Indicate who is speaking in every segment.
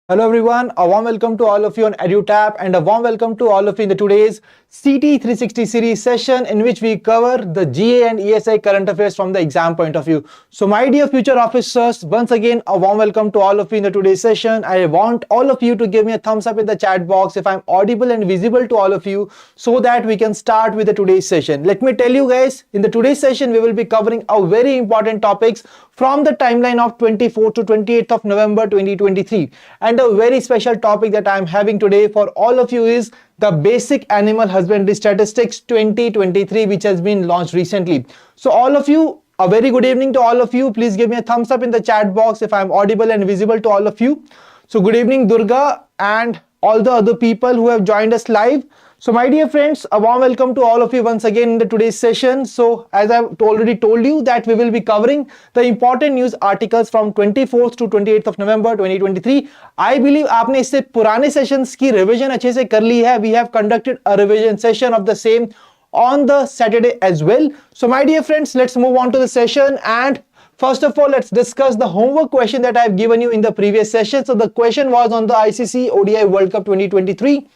Speaker 1: Hello everyone, a warm welcome to all of you on EduTap and a warm welcome to all of you in the today's CT 360 series session in which we cover the GA and ESI current affairs from the exam point of view. So my dear future officers, once again a warm welcome to all of you in the today's session. I want all of you to give me a thumbs up in the chat box if I'm audible and visible to all of you so that we can start with the today's session. Let me tell you guys, in the today's session we will be covering a very important topics from the timeline of 24th to 28th of November 2023. And a very special topic that I am having today for all of you is the Basic Animal Husbandry Statistics 2023, which has been launched recently. So all of you, a very good evening to all of you. Please give me a thumbs up in the chat box if I am audible and visible to all of you. So good evening Durga and all the other people who have joined us live. So my dear friends, a warm welcome to all of you once again in the today's session. So as I've already told you that we will be covering the important news articles from 24th to 28th of November 2023. I believe आपने इससे पुराने sessions की revision अच्छे से कर ली है. We have conducted a revision session of the same on the Saturday as well. So my dear friends, let's move on to the session and first of all, let's discuss the homework question that I've given you in the previous session. So the question was on the ICC ODI World Cup 2023.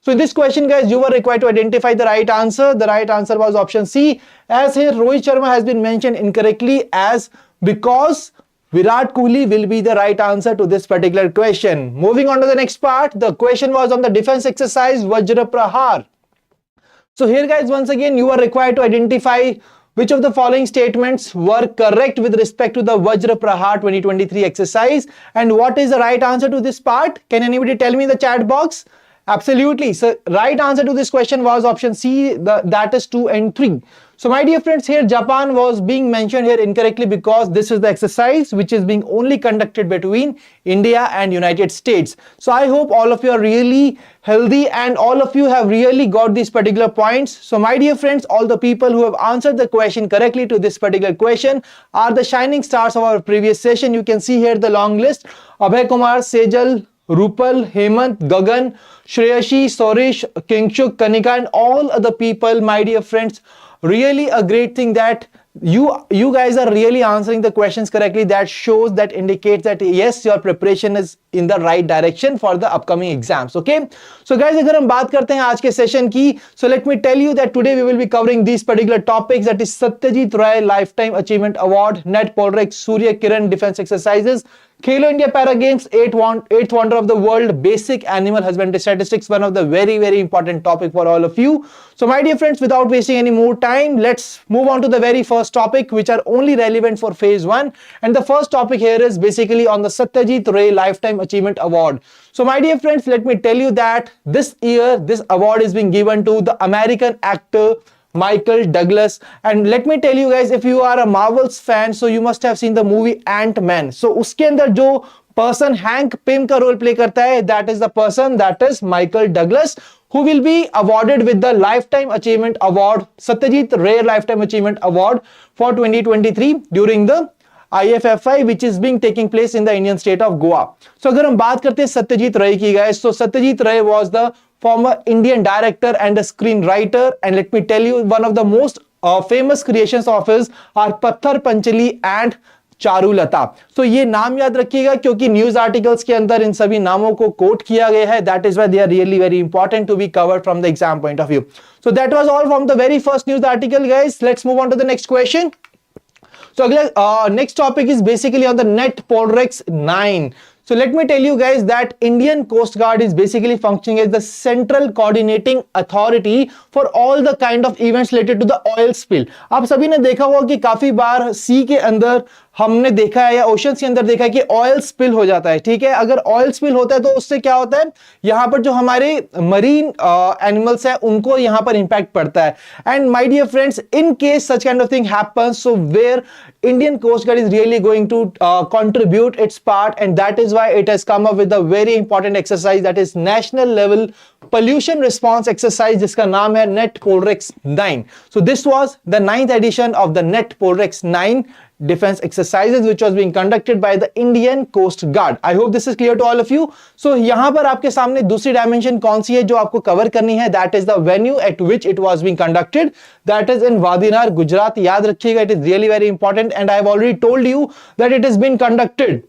Speaker 1: So in this question, guys, you were required to identify the right answer. The right answer was option C. As here, Rohit Sharma has been mentioned incorrectly as because Virat Kohli will be the right answer to this particular question. Moving on to the next part, the question was on the defense exercise Vajra Prahar. So here, guys, once again, you are required to identify which of the following statements were correct with respect to the Vajra Prahar 2023 exercise and what is the right answer to this part? Can anybody tell me in the chat box? Absolutely. So right answer to this question was option C, that is 2 and 3. So my dear friends, here Japan was being mentioned here incorrectly because this is the exercise which is being only conducted between India and United States. So I hope all of you are really healthy and all of you have really got these particular points. So my dear friends, all the people who have answered the question correctly to this particular question are the shining stars of our previous session. You can see here the long list. Abhay Kumar, Sejal, Rupal, Hemant, Gagan, Shreyashi, Sorish, Kingshuk, Kanika and all other people, my dear friends, really a great thing that you guys are really answering the questions correctly. That shows, that indicates that yes, your preparation is in the right direction for the upcoming exams. Okay, so guys, अगर हम बात करते हैं आज के session की, so let me tell you that today we will be covering these particular topics, that is Satyajit Ray Lifetime Achievement Award, Net Polrex, Surya Kiran Defense Exercises, Khelo India Para Games, 8th Wonder of the World, Basic Animal Husbandry Statistics, one of the very important topic for all of you. So my dear friends, without wasting any more time, let's move on to the very first topic which are only relevant for phase 1. And the first topic here is basically on the Satyajit Ray Lifetime Achievement Award. So my dear friends, let me tell you that this year this award is being given to the American actor Michael Douglas. And let me tell you guys, if you are a Marvel's fan, so you must have seen the movie Ant-Man. So uske andar jo person Hank Pym ka role play karta hai, that is the person, that is Michael Douglas, who will be awarded with the Lifetime Achievement Award, Satyajit Ray Lifetime Achievement Award for 2023 during the IFFI, which is being taking place in the Indian state of Goa. So अगर हम बात करते हैं सत्यजीत रे की guys, so Satyajit Ray was the former Indian director and a screenwriter, and let me tell you, one of the most famous creations of his are Patthar Panchali and Charulata. So ये नाम याद रखिएगा क्योंकि न्यूज आर्टिकल्स के अंदर इन सभी नामों को कोट किया गया है. That is why they are really very important to be covered from the exam point of view. So that was all from the very first news article, guys. Let's move on to the next question. So next topic is basically on the Net Polrex 9. So let me tell you guys that Indian Coast Guard is basically functioning as the central coordinating authority for all the kind of events related to the oil spill. आप सभी ने देखा होगा कि काफी बार सी के अंदर हमने देखा है या ओशंस के अंदर देखा है कि ऑयल स्पिल हो जाता है. ठीक है, अगर ऑयल स्पिल होता है तो उससे क्या होता है, यहां पर जो हमारे मरीन एनिमल्स है उनको यहां पर इंपैक्ट पड़ता है. And my dear friends, in case such kind of thing happens, so where Indian Coast Guard is really going to contribute its part, and that is why it has come up with a very important exercise, that is national level pollution response exercise, जिसका नाम है Net Polrex 9. So this was the 9th edition of the Net Polrex 9 defense exercises which was being conducted by the Indian Coast Guard. I hope this is clear to all of you. So यहाँ पर आपके सामने दूसरी dimension कौन सी है जो आपको cover करनी है, that is the venue at which it was being conducted, that is in Wadiyar, Gujarat. याद रखिएगा, it is really very important and I have already told you that it has been conducted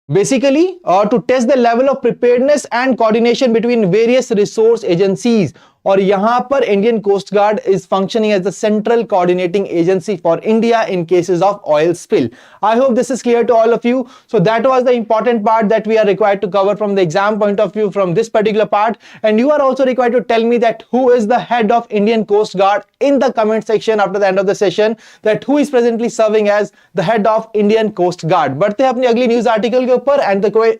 Speaker 1: basically to test the level of preparedness and coordination between various resource agencies. और यहां पर Indian coast guard is functioning as the central coordinating agency for India in cases of oil spill. I hope this is clear to all of you. So that was the important part that we are required to cover from the exam point of view from this particular part. And you are also required to tell me that who is the head of Indian Coast Guard in the comment section after the end of the session, that who is presently serving as the head of Indian Coast Guard. बढ़ते हैं अपनी अगली news article के ऊपर. And the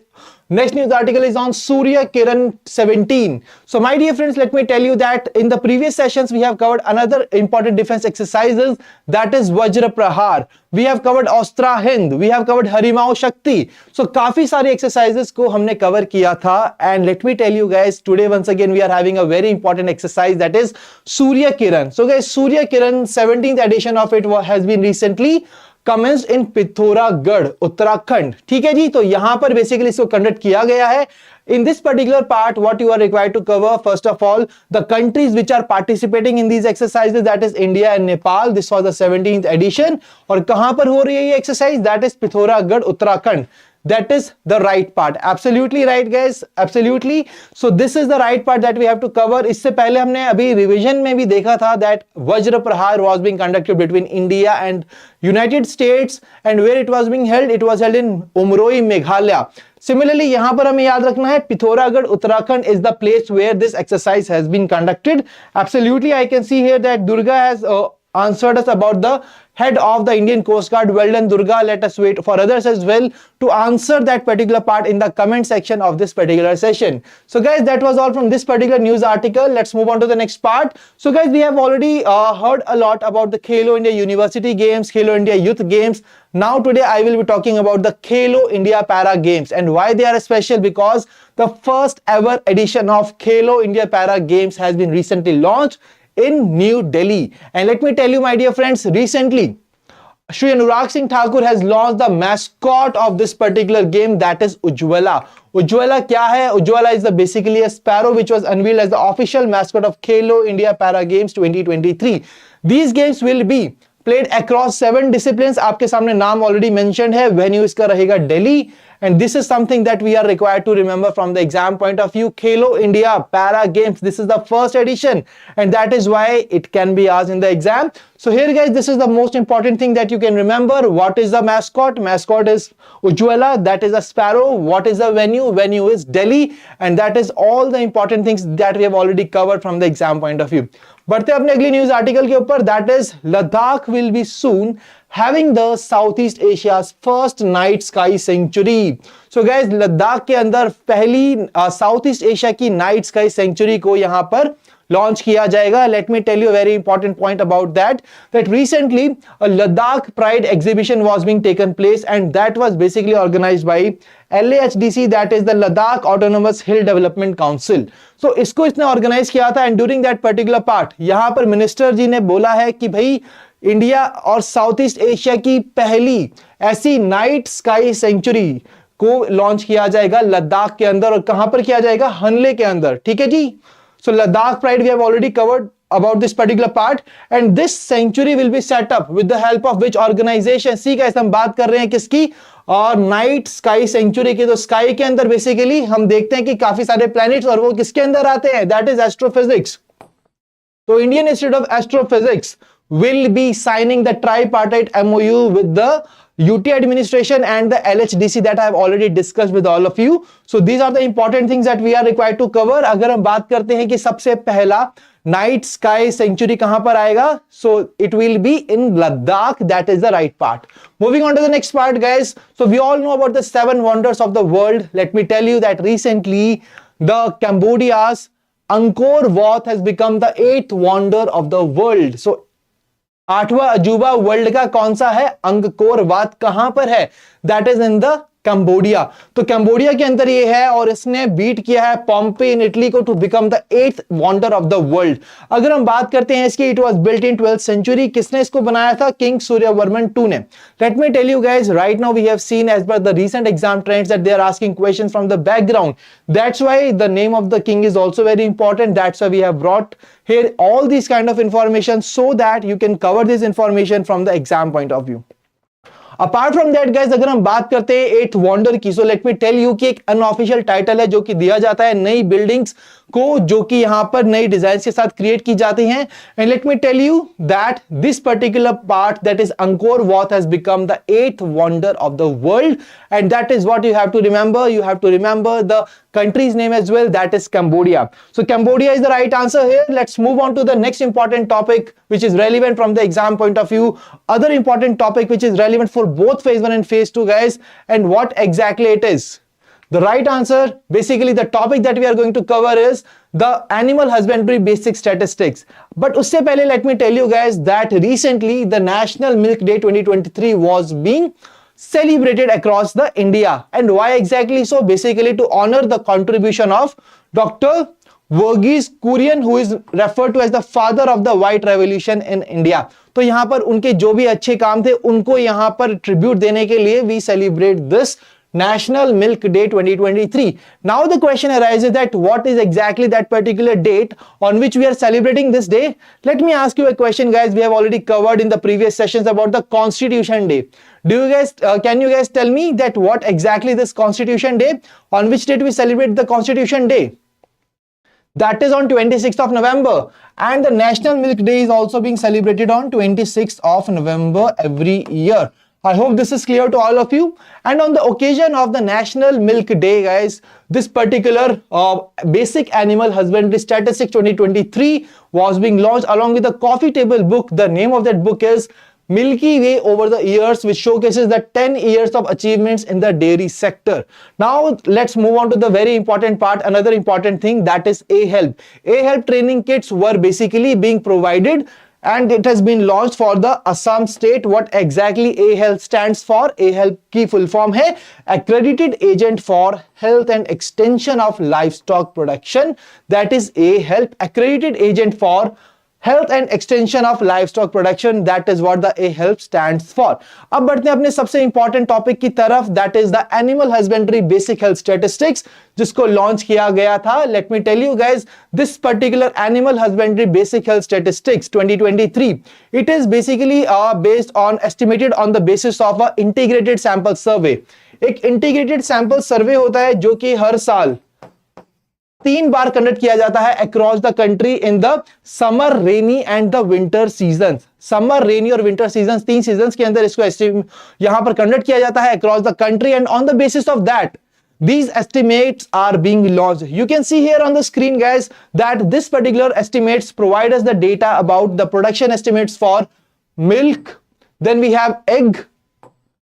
Speaker 1: next news article is on Surya Kiran 17. So my dear friends, let me tell you that in the previous sessions we have covered another important defense exercises, that is Vajra Prahar. We have covered Ostra Hind, we have covered Harimau Shakti. So काफी सारे exercises को हमने cover किया था. And let me tell you guys, today once again we are having a very important exercise, that is Surya Kiran. So guys, Surya Kiran 17th edition of it has been recently commenced in Pithoragarh Uttarakhand. ठीक है जी, तो यहां पर basically इसको conduct किया गया है. In this particular part, what you are required to cover, first of all, the countries which are participating in these exercises, that is India and Nepal. This was the 17th edition. और कहां पर हो रही है ये exercise? That is Pithoragarh Uttarakhand. That is the right part. Absolutely right, guys. Absolutely. So this is the right part that we have to cover. इससे पहले हमने अभी रिवीजन में भी देखा था that Vajra Prahar was being conducted between India and United States, and where it was being held? It was held in Umroi, Meghalaya. Similarly, यहां पर हमें याद रखना है Pithoragarh Uttarakhand is the place where this exercise has been conducted. Absolutely, I can see here that Durga has answered us about the head of the Indian Coast Guard. Well done, Durga. Let us wait for others as well to answer that particular part in the comment section of this particular session. So guys, that was all from this particular news article. Let's move on to the next part. So guys, we have already heard a lot about the Khelo India University Games, Khelo India Youth Games. Now today I will be talking about the Khelo India Para Games, and why they are special, because the first ever edition of Khelo India Para Games has been recently launched in New Delhi. And let me tell you, my dear friends, recently Shri Anurag Singh Thakur has launched the mascot of this particular game, that is Ujjwala. Ujjwala क्या है? Ujjwala is basically a sparrow which was unveiled as the official mascot of Khelo India Para Games 2023. These games will be played across 7 disciplines. आपके सामने नाम already mentioned है. Venue इसका रहेगा Delhi. And this is something that we are required to remember from the exam point of view. Khelo India Para Games, this is the first edition, and that is why it can be asked in the exam. So here guys, this is the most important thing that you can remember. What is the mascot? Mascot is Ujjwala, that is a sparrow. What is the venue? Venue is Delhi, and that is all the important things that we have already covered from the exam point of view. बढ़ते हैं अपने अगली news article के ऊपर, that is Ladakh will be soon having the Southeast Asia's first night sky sanctuary. So guys, Ladakh के अंदर पहली Southeast Asia की night sky sanctuary को यहां पर लॉन्च किया जाएगा. Let me tell you a very important point about that recently a Ladakh Pride exhibition was being taken place, and that was basically organized by LAHDC, that is the Ladakh Autonomous Hill Development Council. So इसको इसने organise किया था, and during that particular part यहां पर minister जी ने बोला है कि भाई इंडिया और साउथ ईस्ट एशिया की पहली ऐसी नाइट स्काई सेंचुरी को लॉन्च किया जाएगा लद्दाख के अंदर. और कहां पर किया जाएगा? हनले के अंदर. ठीक है जी. So Ladakh pride we have already covered about this particular part, and this sanctuary will be set up with the help of which organization? See guys, हम बात कर रहे हैं किसकी? और नाइट स्काई सेंचुरी की. तो स्काई के अंदर बेसिकली हम देखते हैं कि काफी सारे प्लैनेट्स, और वो किसके अंदर आते हैं? That is astrophysics. तो Indian Institute of Astrophysics will be signing the tripartite MOU with the UT administration and the LHDC that I have already discussed with all of you. So these are the important things that we are required to cover. अगर हम बात करते हैं कि सबसे पहला night sky century कहां पर आएगा, so it will be in Ladakh. That is the right part. Moving on to the next part, guys. So we all know about the 7 wonders of the world. Let me tell you that recently the Cambodia's Angkor Wat has become the 8th wonder of the world. So 8वां अजूबा world का कौन सा है? Angkor वात. कहां पर है? That is in the Cambodia. तो कंबोडिया के अंदर ये है, और इसने बीट किया है पॉम्पे इन इटली को to become the 8th wonder of the world. अगर हम बात करते हैं इसकी, it was built in 12th century. किसने इसको बनाया था? किंग सूर्यवर्मन II ने. Let me tell you guys, right now we have seen as per the recent exam trends that they are asking questions from the background. That's why the name of the king is also very important. That's why we have brought here all these kind of information so that you can cover this information from the exam point of view. Apart from that guys, अगर हम बात करते हैं eight wonder की, so let me tell you कि एक unofficial title है जो कि दिया जाता है नई बिल्डिंग्स को, जो कि यहां पर नई डिजाइन के साथ क्रिएट की जाती हैं. And let me tell you that this particular part, that is Angkor Wat, has become the eighth wonder of the world. And that is what you have to remember. You have to remember the country's name as well, that is Cambodia. So Cambodia is the right answer here. Let's move on to the next important topic which is relevant from the exam point of view. Other important topic which is relevant for both phase 1 and phase 2 guys, and what exactly it is. The right answer, basically the topic that we are going to cover is the animal husbandry basic statistics. But usse pehle let me tell you guys that recently the National Milk Day 2023 was being celebrated across the India. And why exactly so? Basically to honor the contribution of Dr. Verghese Kurian, who is referred to as the father of the white revolution in India. तो यहां पर उनके जो भी अच्छे काम थे उनको यहां पर ट्रिब्यूट देने के लिए we celebrate this National Milk Day 2023. Now the question arises that what is exactly that particular date on which we are celebrating this day? Let me ask you a question guys. We have already covered in the previous sessions about the Constitution Day. Do you guys can you guys tell me that what exactly this Constitution Day, on which date we celebrate the Constitution Day? That is on 26th of November, and the National Milk Day is also being celebrated on 26th of November every year. I hope this is clear to all of you. And on the occasion of the National Milk Day guys, this particular basic animal husbandry statistics 2023 was being launched along with the coffee table book. The name of that book is Milky Way Over the Years, which showcases the 10 years of achievements in the dairy sector. Now let's move on to the very important part, another important thing, that is A-Help. A-Help training kits were basically being provided, and it has been launched for the Assam state. What exactly A-Help stands for? A-Help की full form है Accredited Agent for Health and Extension of Livestock Production. That is A-Help, Accredited Agent for Health and Extension of Livestock Production. That is what the A-Help stands for. अब बढ़ते हैं अपने सबसे important topic की तरफ, that is the Animal Husbandry Basic Health Statistics, जिसको launch किया गया था. Let me tell you guys, this particular Animal Husbandry Basic Health Statistics 2023, it is basically based on, estimated on the basis of a integrated sample survey. एक integrated sample survey होता है जो कि हर साल 3 बार कंडक्ट किया जाता है across the country in the summer, rainy and the winter season. Summer, rainy और विंटर सीजन, 3 सीजन के अंदर इसको यहां पर कंडक्ट किया जाता है across the country, and on the basis of that these estimates are being launched. You can see here on the screen guys that this particular estimates provide us the data about the production estimates for milk, then we have egg,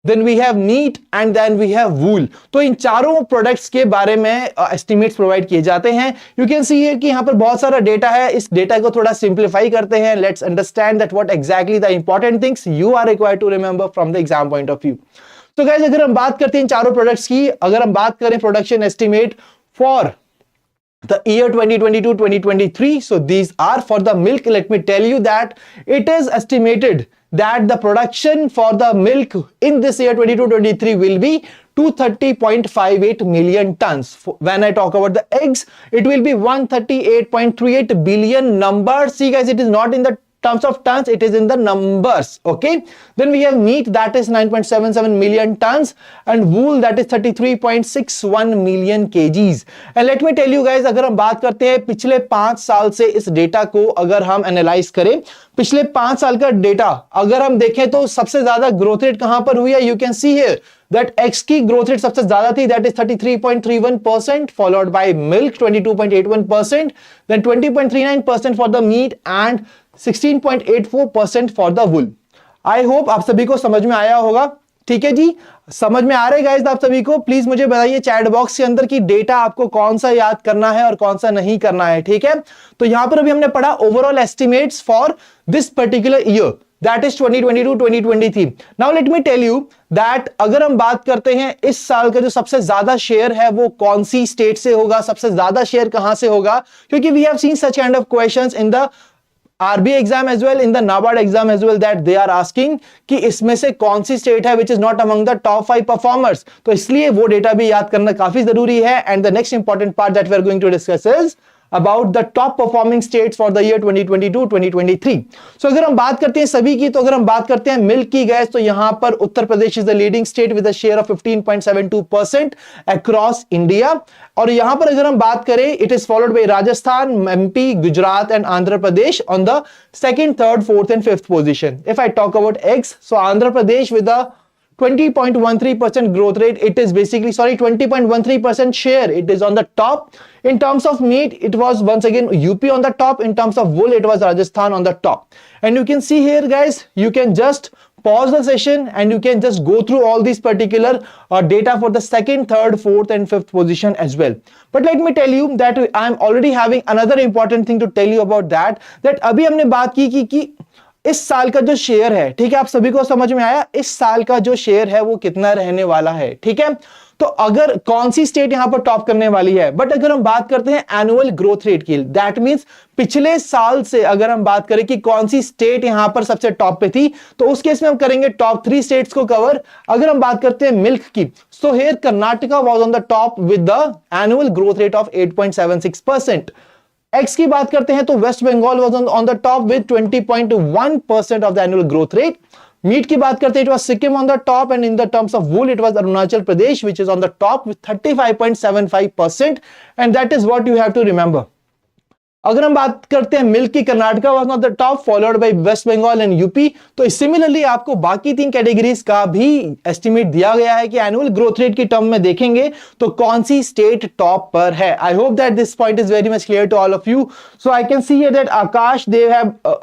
Speaker 1: then we have meat and then we have wool. तो इन चारों products के बारे में estimates provide किए जाते हैं. You can see here कि यहाँ पर बहुत सारा डेटा है. इस डेटा को थोड़ा सिंप्लीफाई करते हैं. Let's understand that what exactly the important things you are required to remember from the exam point of view. तो गाइस अगर हम बात करते हैं इन चारों प्रोडक्ट्स की, अगर हम बात करें production estimate for the year 2022-2023, so these are for the milk. Let me tell you that it is estimated that the production for the milk in this year 22-23 will be 230.58 million tons. When I talk about the eggs, it will be 138.38 billion numbers. See guys, it is not in the terms of tons, it is in the numbers. Okay, then we have meat, that is 9.77 million tons, and wool, that is 33.61 million kgs. And let me tell you guys, अगर हम बात करते हैं पिछले 5 साल से इस data को अगर हम एनालाइज करें, पिछले 5 साल का डेटा अगर हम देखें तो सबसे ज्यादा ग्रोथ रेट कहां पर हुई है. You can see here that eggs की growth rate सबसे ज्यादा थी, that is 33.31%, followed by milk 22.81%, then 20.39% for the meat and 16.84% for the wool. I hope आप सभी को समझ में आया होगा. ठीक है जी, समझ में आ रहे गाइस आप सभी को? प्लीज मुझे बताइए चैट बॉक्स के अंदर की डेटा आपको कौन सा याद करना है और कौन सा नहीं करना है. ठीक है, तो यहां पर अभी हमने पढ़ा overall estimates for this particular year, that is 2022-2023. Now let me tell you that अगर हम बात करते हैं इस साल का जो सबसे ज्यादा शेयर है वो कौन सी स्टेट से होगा, सबसे ज्यादा शेयर कहां से होगा, क्योंकि we have seen such kind of questions in the RBI exam as well, in the NABARD exam as well, that they are asking कि इसमें से कौन सी स्टेट है which is not among the top 5 performers. तो इसलिए वो data भी याद करना काफी जरूरी है. And the next important part that we are going to discuss is about the top performing states for the year 2022-2023. So अगर हम बात करते हैं सभी की, तो अगर हम बात करते हैं मिल्क की गैस, तो यहां पर Uttar Pradesh is the leading state with a share of 15.72% across India. और यहां पर अगर हम बात करें, it is followed by Rajasthan, MP, Gujarat and Andhra Pradesh on the second, third, fourth and fifth position. If I talk about eggs, so Andhra Pradesh with a 20.13% growth rate, it is basically, sorry, 20.13% share, it is on the top. In terms of meat, it was once again UP on the top. In terms of wool, it was Rajasthan on the top. And you can see here guys, you can just pause the session and you can just go through all these particular data for the second, third, fourth and fifth position as well. But let me tell you that I'm already having another important thing to tell you about that अभी हमने बात की इस साल का जो share है, ठीक है, आप सभी को समझ में आया इस साल का जो शेयर है वो कितना रहने वाला है, ठीक है। तो अगर कौन सी स्टेट यहां पर टॉप करने वाली है, बट अगर हम बात करते हैं एनुअल ग्रोथ रेट की, दैट मींस पिछले साल से अगर हम बात करें कि कौन सी स्टेट यहां पर सबसे टॉप पे थी, तो उस केस में हम करेंगे टॉप 3 स्टेट्स को कवर। अगर हम बात करते हैं मिल्क की, so here Karnataka was on the top with the annual growth rate of 8.76%। Eggs की बात करते हैं तो West Bengal was on the top with 20.1% of the annual growth rate. Meat की बात करते हैं, it was Sikkim on the top and in the terms of wool it was Arunachal Pradesh which is on the top with 35.75% and that is what you have to remember. अगर हम बात करते हैं milk की, Karnataka was on the top followed by West Bengal and UP. तो similarly आपको बाकी 3 categories का भी एस्टिमेट दिया गया है कि एनुअल ग्रोथ रेट की टर्म में देखेंगे तो कौन सी स्टेट टॉप पर है। I hope that this point is very much clear to all of you. So I can see here that Akash Dev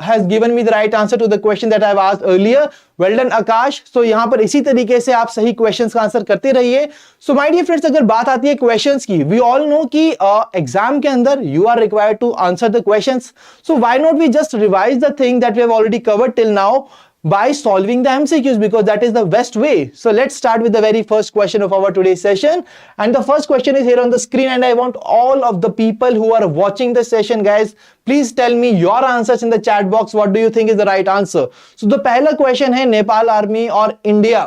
Speaker 1: has given me the right answer to the question that I have asked earlier. Well done Akash. So यहां पर इसी तरीके से आप सही questions का answer करते रहिए। सो माय डियर फ्रेंड्स, अगर बात आती है क्वेश्चंस की, वी ऑल नो कि एग्जाम के अंदर you are required to answer the questions. So why not we just revise the thing that we have already covered till now by solving the MCQs, because that is the best way. So let's start with the very first question of our today's session, and the first question is here on the screen, and I want all of the people who are watching the session, guys, please tell me your answers in the chat box. What do you think is the right answer? So the पहला question है Nepal army और India,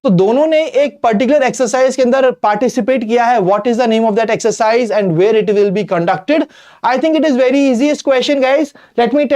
Speaker 1: तो दोनों ने एक particular exercise के अंदर participate किया है। What is the name of that exercise and where it will be conducted? I think it is very easiest question guys. Let me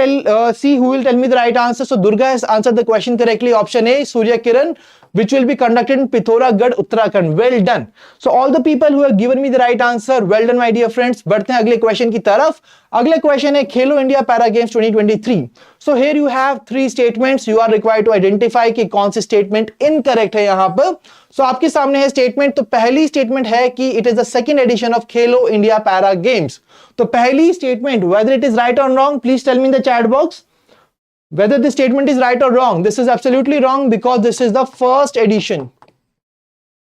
Speaker 1: see who will tell me the right answer. So Durga has answered the question correctly. Option A, Surya Kiran, which will be conducted in Pithoragarh, Uttarakhand. Well done. So all the people who have given me the right answer, well done my dear friends। बढ़ते हैं अगले question की तरफ। अगले question है खेलो India para games 2023। So here you have 3 statements, you are required to identify कि कौन सी statement incorrect है यहाँ पर। So आपके सामने है स्टेटमेंट। तो पहली स्टेटमेंट है कि it is the second edition of Khelo India para games. तो पहली statement, whether it is right or wrong, please tell me in the chat box whether this statement is right or wrong. This is absolutely wrong because this is the first edition.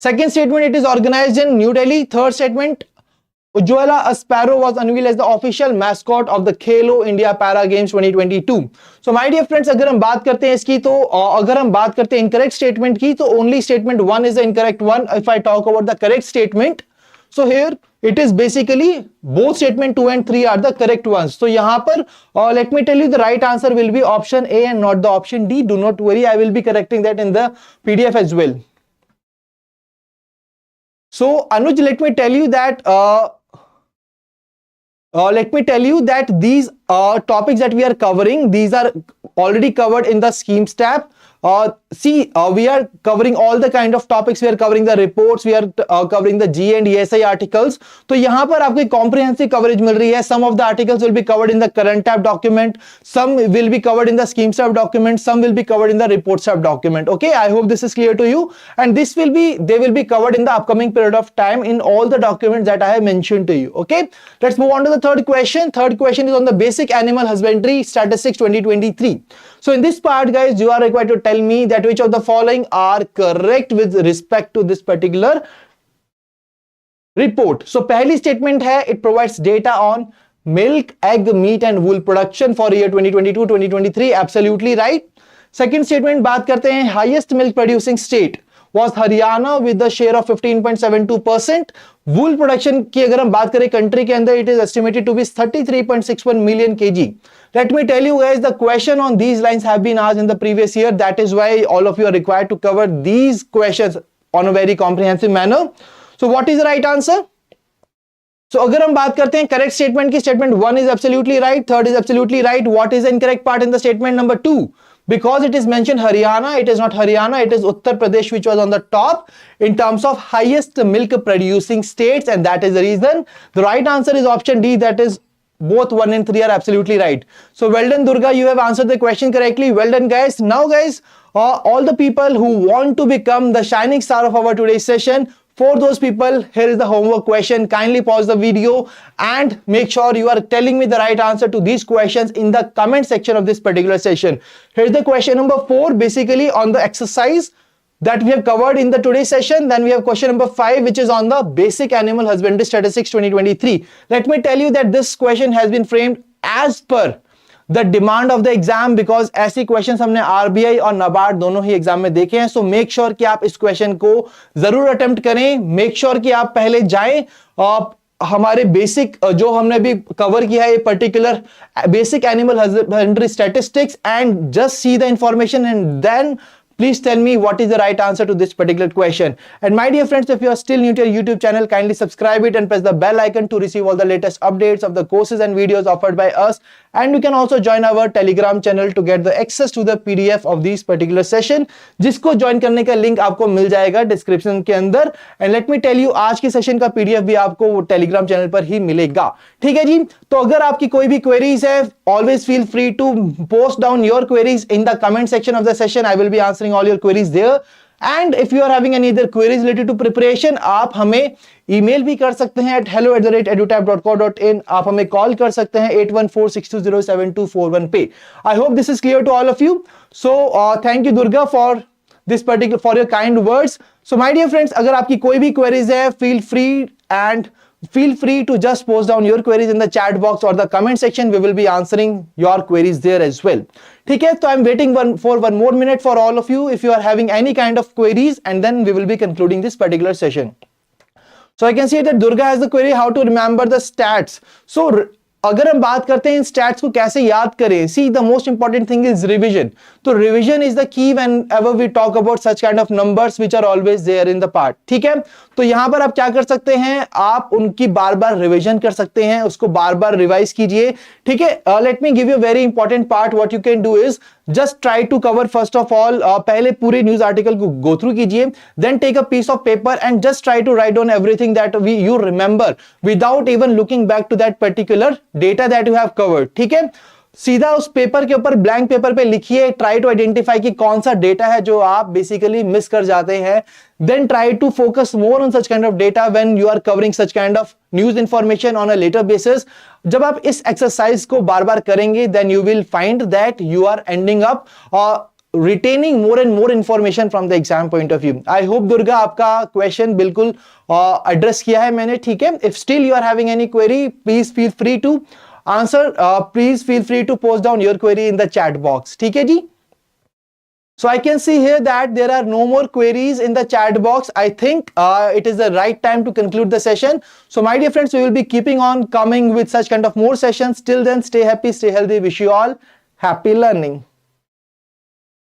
Speaker 1: Second statement, it is organized in New Delhi. Third statement, Ujjwala, a sparrow, was unveiled as the official mascot of the Khelo India Para Games 2022. So my dear friends, अगर हम बात करते हैं इसकी, तो अगर हम बात करते हैं incorrect statement की, तो only statement 1 is the incorrect one. If I talk about the correct statement, so here it is basically both statement 2 and 3 are the correct ones. So यहाँ पर let me tell you the right answer will be option A and not the option D. Do not worry, I will be correcting that in the PDF as well. So Anuj, let me tell you that these topics that we are covering, these are already covered in the schemes tab. We are covering all the kind of topics. We are covering the reports, we are covering the GA and ESI articles. तो यहाँ पर आपको comprehensive coverage मिल रही है. Some of the articles will be covered in the current tab document, some will be covered in the schemes tab document, some will be covered in the reports tab document. Okay, I hope this is clear to you, and they will be covered in the upcoming period of time in all the documents that I have mentioned to you. Okay, let's move on to the third question. Third question is on the basic animal husbandry statistics 2023. So in this part, guys, you are required to tell me that which of the following are correct with respect to this particular report. So पहली statement है, it provides data on milk, egg, meat and wool production for year 2022-2023. Absolutely right. Second statement बात करते हैं, highest milk producing state was Haryana with the share of 15.72%. Wool production की अगर हम बात करें कंट्री के अंदर, it is estimated to be 33.61 million kg. Let me tell you guys, the question on these lines have been asked in the previous year. That is why all of you are required to cover these questions on a very comprehensive manner. So what is the right answer? So अगर हम बात करते हैं correct statement की, statement 1 is absolutely right, 3rd is absolutely right. What is the incorrect part in the statement number 2? Because it is mentioned Haryana, it is not Haryana, it is Uttar Pradesh which was on the top in terms of highest milk producing states, and that is the reason. The right answer is option D, that is both 1 and 3 are absolutely right. So well done Durga, you have answered the question correctly. Well done guys. Now guys, all the people who want to become the shining star of our today's session, for those people, here is the homework question. Kindly pause the video and make sure you are telling me the right answer to these questions in the comment section of this particular session. Here's the question number 4, basically on the exercise that we have covered in the today's session. Then we have question number 5, which is on the basic animal husbandry statistics 2023. Let me tell you that this question has been framed as per the demand of the exam, because ऐसी questions हमने RBI और नाबार्ड दोनों ही exam में देखे हैं. So make sure कि आप इस क्वेश्चन को जरूर अटेम्प्ट करें. मेक श्योर कि आप पहले जाएं हमारे बेसिक जो हमने भी कवर किया है, ये particular basic animal husbandry statistics, and just see the information and then please tell me what is the right answer to this particular question. And my dear friends, if you are still new to our YouTube channel, kindly subscribe it and press the bell icon to receive all the latest updates of the courses and videos offered by us. And you can also join our Telegram channel to get the access to the PDF of this particular session, जिसको join करने का link आपको मिल जाएगा description के अंदर. And let me tell you, आज के session का PDF भी आपको Telegram channel पर ही मिलेगा. ठीक है जी. तो अगर आपकी कोई भी queries है, always feel free to post down your queries in the comment section of the session. I will be answering all your queries there. And if you are having any other queries related to preparation, आप हमें email भी कर सकते हैं at hello@edutap.co.in. आप हमें call कर सकते हैं 8146207241 पे. I hope this is clear to all of you. So thank you Durga for this particular, for your kind words. So my dear friends, अगर आपकी कोई भी queries है, feel free to just post down your queries in the chat box or the comment section. We will be answering your queries there as well. ठीक है, तो I'm waiting for one more minute for all of you if you are having any kind of queries, and then we will be concluding this particular session. So I can see that Durga has the query how to remember the stats. So अगर हम बात करते हैं इन stats को कैसे याद करें, see the most important thing is revision. तो revision is the key whenever we talk about such kind of numbers which are always there in the part. ठीक है, तो यहां पर आप क्या कर सकते हैं, आप उनकी बार बार रिवीजन कर सकते हैं, उसको बार बार रिवाइज कीजिए. ठीक है, let me give you very important part. What you can do is just try to cover first of all पहले पूरे न्यूज आर्टिकल को go through कीजिए, then take a piece of paper and just try to write down everything that you remember without even looking back to that particular data that you have covered. ठीक है, सीधा उस paper के ऊपर blank paper पे लिखिए. Try to identify कि कौन सा डेटा है जो आप बेसिकली मिस कर जाते हैं. Then try to focus more on such kind of data when you are covering such kind of news information on a later basis. जब आप इस एक्सरसाइज को बार बार करेंगे, then you will find that you are ending up retaining more and more information from the exam point of view. I hope Durga आपका question बिल्कुल address किया है मैंने. ठीक है, if still you are having any query, please feel free to answer. Please feel free to post down your query in the chat box. ठीक है जी. So I can see here that there are no more queries in the chat box. I think it is the right time to conclude the session. So my dear friends, we will be keeping on coming with such kind of more sessions. Till then, stay happy, stay healthy. Wish you all happy learning.